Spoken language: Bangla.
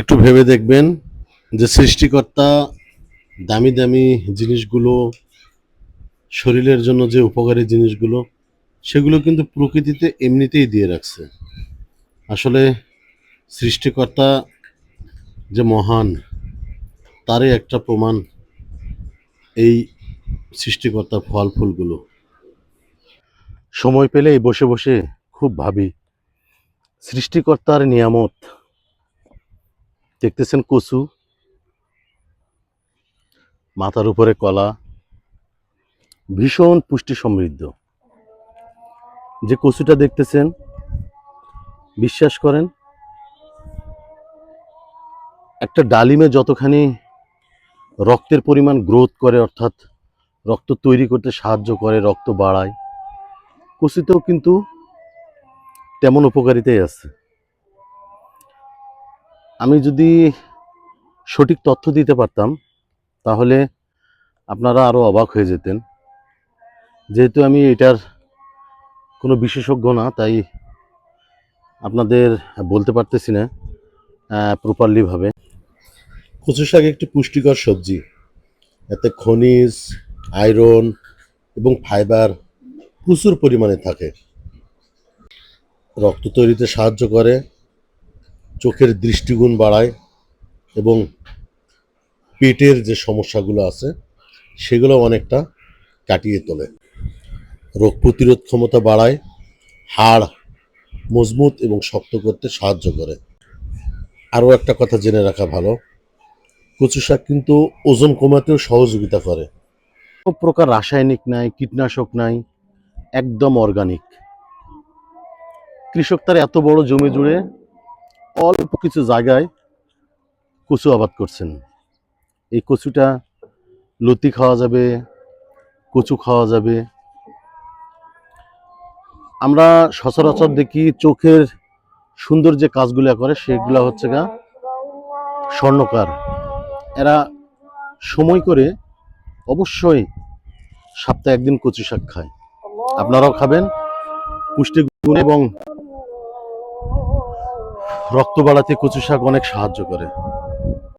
একটু ভেবে দেখবেন যে সৃষ্টিকর্তা দামি দামি জিনিসগুলো, শরীরের জন্য যে উপকারী জিনিসগুলো, সেগুলো কিন্তু প্রকৃতিতে এমনিতেই দিয়ে রাখছে। আসলে সৃষ্টিকর্তা যে মহান, তারই একটা প্রমাণ এই সৃষ্টিকর্তার ফল ফুলগুলো। সময় পেলেই বসে বসে খুব ভাবি সৃষ্টিকর্তার নিয়ামত। দেখতেছেন কচু, মাথার উপরে কলা, ভীষণ পুষ্টি সমৃদ্ধ। যে কচুটা দেখতেছেন, বিশ্বাস করেন একটা ডালিমে যতখানি রক্তের পরিমাণ গ্রোথ করে, অর্থাৎ রক্ত তৈরি করতে সাহায্য করে, রক্ত বাড়ায়, কচুতেও কিন্তু তেমন উপকারিতাই আছে। আমি যদি সঠিক তথ্য দিতে পারতাম তাহলে আপনারা আরো অবাক হয়ে যেতেন। যেহেতু আমি এটার কোনো বিশেষজ্ঞ না, তাই আপনাদের বলতে পারতেছি না প্রপারলি ভাবে। কচু শাক একটি পুষ্টিকর সবজি। এতে খনিজ, আয়রন এবং ফাইবার প্রচুর পরিমাণে থাকে। রক্ত তৈরিতে সাহায্য করে, চোখের দৃষ্টিগুণ বাড়ায় এবং পেটের যে সমস্যাগুলো আছে সেগুলো অনেকটা কাটিয়ে তোলে। রোগ প্রতিরোধ ক্ষমতা বাড়ায়, হাড় মজবুত এবং শক্ত করতে সাহায্য করে। আরও একটা কথা জেনে রাখা ভালো, কচু শাক কিন্তু ওজন কমাতেও সহযোগিতা করে। কোনো প্রকার রাসায়নিক নাই, কীটনাশক নাই, একদম অর্গানিক। কৃষক তার এত বড় জমি জুড়ে অল্প কিছু জায়গায় কচু আবাদ করছেন। এই কচুটা লতি খাওয়া যাবে, কচু খাওয়া যাবে। আমরা সচরাচর দেখি চোখের সুন্দর যে কাজগুলো করে সেগুলো হচ্ছে গা স্বর্ণকার। এরা সময় করে অবশ্যই সপ্তাহে একদিন কচু শাক খায়। আপনারাও খাবেন। পুষ্টিগুণ এবং রক্ত বাড়াতে কচু শাক অনেক সাহায্য করে।